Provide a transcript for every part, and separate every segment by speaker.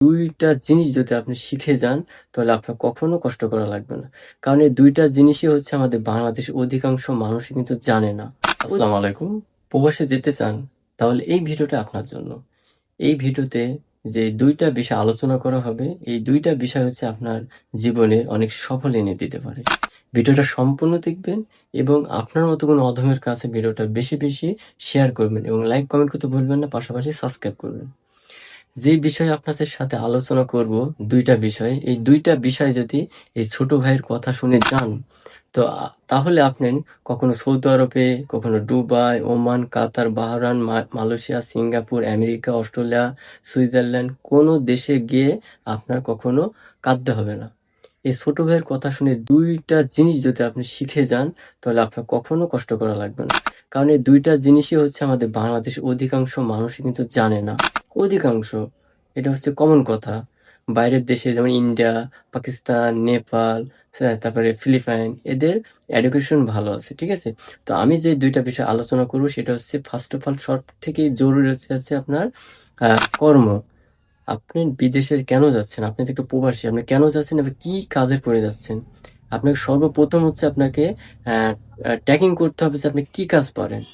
Speaker 1: ২টা জিনিস যদি আপনি শিখে যান, তাহলে আপনার কখনো কষ্ট করা লাগবে না। কারণ এই ২টা জিনিসই হচ্ছে আমাদের বাংলাদেশের অধিকাংশ মানুষই কিন্তু জানে না। আসসালামু আলাইকুম। প্রবাসে যেতে চান? তাহলে এই ভিডিওটা আপনার জন্য। এই ভিডিওতে যে ২টা বিষয় আলোচনা করা হবে, এই ২টা বিষয় হচ্ছে আপনার জীবনের অনেক সফল এনে দিতে পারে। ভিডিওটা সম্পূর্ণ দেখবেন এবং আপনার মতো কোনো অধমের কাছে ভিডিওটা বেশি, বেশি শেয়ার করবেন এবং লাইক, কমেন্ট করতে ভুলবেন না, পাশাপাশি সাবস্ক্রাইব করবেন। যে বিষয়ে আপনাদের সাথে আলোচনা করব ২টা বিষয়। এই ২টা বিষয় যদি এই ছোট ভাইয়ের কথা শুনে যান, তো তাহলে আপনি কখনো সৌদি আরবে, কখনো Dubai, Oman, Qatar, Bahrain, Malaysia, Singapore, America, Australia, Switzerland কোনো দেশে গিয়ে আপনার কখনো কাঁদতে হবে না। এই ছোট ভাইয়ের কথা শুনে ২টা জিনিস যদি আপনি শিখে যান, তাহলে আপনার কখনো কষ্ট করা লাগবে না। কারণ এই ২টা জিনিসই হচ্ছে আমাদের বাংলাদেশের অধিকাংশ মানুষই কিন্তু জানে না। অধিকাংশ। এটা হচ্ছে কমন কথা। বাইরের দেশে যেমন ইন্ডিয়া, পাকিস্তান, নেপাল, তারপরে ফিলিপাইন এদের এডুকেশন ভালো আছে। ঠিক আছে? তো আমি যে ২টা বিষয় আলোচনা করব সেটা হচ্ছে ফার্স্ট অফ অল সবথেকে জরুরি হচ্ছে আপনার কর্ম। আপনি বিদেশে কেন যাচ্ছেন? আপনি যে একটা প্রবাসী, আপনি কেন যাচ্ছেন এবং কি কাজের পরে যাচ্ছেন? আপনাকে সর্বপ্রথম হচ্ছে আপনাকে অ্যা অ্যা ট্র্যাকিং করতে হবে যে আপনি কি কাজ পারেন।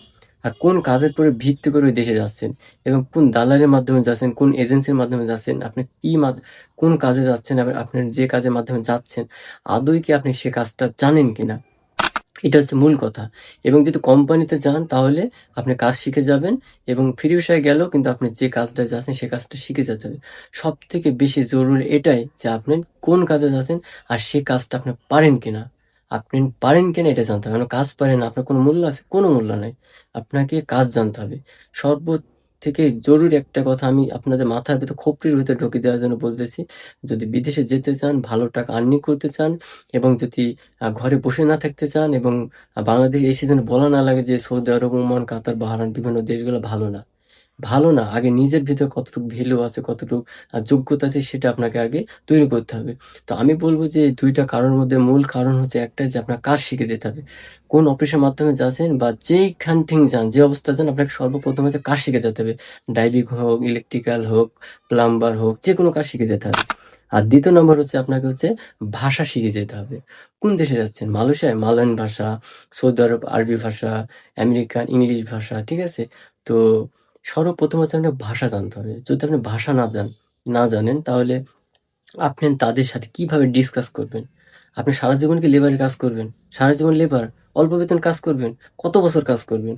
Speaker 1: আর কোন কাজের উপরে ভিত্তি করে ওই দেশে যাচ্ছেন এবং কোন দালালের মাধ্যমে যাচ্ছেন, কোন এজেন্সির মাধ্যমে যাচ্ছেন, আপনি কোন কাজে যাচ্ছেন এবং আপনার যে কাজের মাধ্যমে যাচ্ছেন, আদৌ কি আপনি সে কাজটা জানেন কিনা? এটা হচ্ছে মূল কথা। এবং যদি কোম্পানিতে যান তাহলে আপনি কাজ শিখে যাবেন এবং ফ্রি ভিসায় গেলেও কিন্তু আপনি যে কাজটা যাচ্ছেন সে কাজটা শিখে যেতে হবে। সবথেকে বেশি জরুরি এটাই যে আপনি কোন কাজে যাচ্ছেন আর সে কাজটা আপনি পারেন কিনা? আপনি পারেন কিনা এটা জানতে হবে। কারণ কাজ পারেন না, আপনার কোনো মূল্য আছে? কোনো মূল্য নাই। আপনাকে কাজ জানতে হবে। সর্বথেকে জরুরি একটা কথা আমি আপনাদের মাথার ভেতর খোপড়ির ভেতর ঢুকিয়ে দেওয়ার জন্য বলতেছি। যদি বিদেশে যেতে চান, ভালো টাকা আর্নিং করতে চান এবং যদি ঘরে বসে না থাকতে চান এবং বাংলাদেশে এসে যেন বলা না লাগে যে সৌদি আরব, ওমান, কাতার, বাহরাইন বিভিন্ন দেশগুলো ভালো না। ভালো না। আগে নিজের ভিতরে কতটুকু ভ্যালু আছে, কতটুকু যোগ্যতা আছে সেটা আপনাকে আগে তৈরি করতে হবে। তো আমি বলব যে ২ টা কারণের মধ্যে মূল কারণ হচ্ছে একটাই যে আপনার কাজ শিখে যেতে হবে। কোন অফিসের মাধ্যমে যাচ্ছেন বা যেইখান থেকে যান, যে অবস্থায় যান আপনাকে সর্বপ্রথম হচ্ছে কাজ শিখে যেতে হবে। ড্রাইভিং হোক, ইলেকট্রিক্যাল হোক, প্লাম্বার হোক, যেকোনো কাজ শিখে যেতে হবে। আর ২য় নম্বর হচ্ছে আপনাকে হচ্ছে ভাষা শিখে যেতে হবে। কোন দেশে যাচ্ছেন? মালয়েশিয়ায়? মালয়ান ভাষা, সৌদি আরব আরবি ভাষা, আমেরিকান ইংলিশ ভাষা, ঠিক আছে? তো সর্বপ্রথম হচ্ছে আপনাকে ভাষা জানতে হবে। যদি আপনি ভাষা না জানেন তাহলে আপনি তাদের সাথে কিভাবে ডিসকাস করবেন? আপনি সারা জীবন কি লেবারের কাজ করবেন? সারা জীবন লেবার? অল্প বেতন কাজ করবেন? কত বছর কাজ করবেন?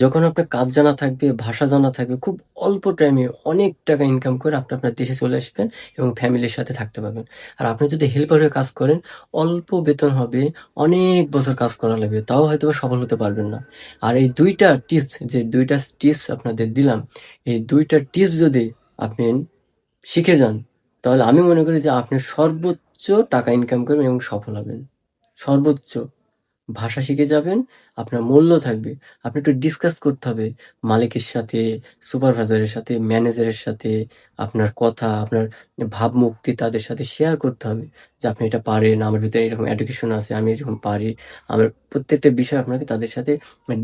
Speaker 1: যখন আপনার কাজ জানা থাকবে, ভাষা জানা থাকবে, খুব অল্প টাইমে অনেক টাকা ইনকাম করে আপনি আপনার দেশে চলে আসবেন এবং ফ্যামিলির সাথে থাকতে পারবেন। আর আপনি যদি হেল্পার হয়ে কাজ করেন, অল্প বেতন হবে, অনেক বছর কাজ করা লাগবে। তাও হয়তোবা সফল হতে পারবেন না। আর এই ২ টা টিপস যে ২ টা টিপস আপনাদের দিলাম, এই ২ টা টিপস যদি আপনি শিখে যান, তাহলে আমি মনে করি যে আপনি সর্বোচ্চ টাকা ইনকাম করবেন এবং সফল হবেন। সর্বোচ্চ। ভাষা শিখে যাবেন, আপনার মূল্য থাকবে। আপনি একটু ডিসকাস করতে হবে মালিকের সাথে, সুপারভাইজারের সাথে, ম্যানেজারের সাথে। আপনার কথা, আপনার ভাবমূর্তি তাদের সাথে শেয়ার করতে হবে যে আপনি এটা পারেন, আমার ভিতরে এরকম এডুকেশন আছে, আমি এরকম পারি। আমার প্রত্যেকটা বিষয় আপনাকে তাদের সাথে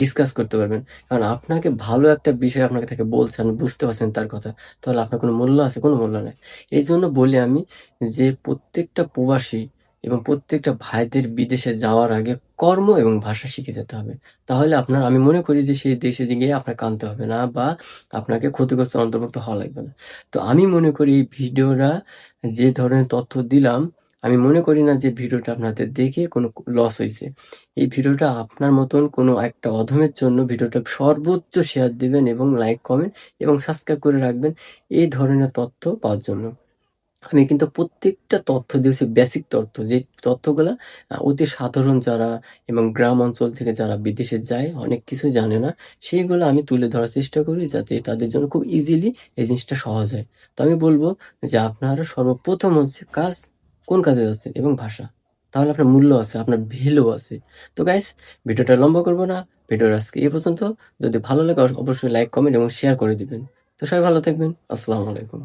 Speaker 1: ডিসকাস করতে পারবেন। কারণ আপনাকে ভালো একটা বিষয় আপনাকে তাকে বলছে, আপনি বুঝতে পারছেন তার কথা। তাহলে আপনার কোনো মূল্য আছে? কোনো মূল্য নাই। এইজন্য বলি আমি যে প্রত্যেকটা প্রবাসী এবং প্রত্যেকটা ভাইদের বিদেশে যাওয়ার আগে কর্ম এবং ভাষা শিখে যেতে হবে। তাহলে আমি মনে করি যে সেই দেশে গিয়ে আপনার কাঁদতে হবে না বা আপনাকে ক্ষতিগ্রস্ত অন্তর্ভুক্ত হওয়া লাগবে না। তো আমি মনে করি এই ভিডিওটা যে ধরনের তথ্য দিলাম, আমি মনে করি না যে ভিডিওটা আপনাদের দেখে কোনো লস হইছে। এই ভিডিওটা আপনার মতন কোনো একটা অধমের জন্য ভিডিওটা সর্বোচ্চ শেয়ার দিবেন এবং লাইক, কমেন্ট এবং সাবস্ক্রাইব করে রাখবেন এই ধরনের তথ্য পাওয়ার জন্য। আমি কিন্তু প্রত্যেকটা তথ্য দিয়েছি বেসিক তথ্য। যে তথ্যগুলা অতি সাধারণ যারা এবং গ্রাম অঞ্চল থেকে যারা বিদেশে যায় অনেক কিছু জানে না, সেইগুলো আমি তুলে ধরার চেষ্টা করি যাতে তাদের জন্য খুব ইজিলি এই জিনিসটা সহজ হয়। তো আমি বলব যে আপনারা সর্বপ্রথম হচ্ছে কাজ, কোন কাজে যাচ্ছেন এবং ভাষা। তাহলে আপনার মূল্য আছে, আপনার ভ্যালু আছে। তো গাইস ভিডিওটা লম্বা করব না। ভিডিওর আজকে এই পর্যন্ত। যদি ভালো লাগে অবশ্যই লাইক, কমেন্ট এবং শেয়ার করে দিবেন। তো সবাই ভালো থাকবেন। আসসালামু আলাইকুম।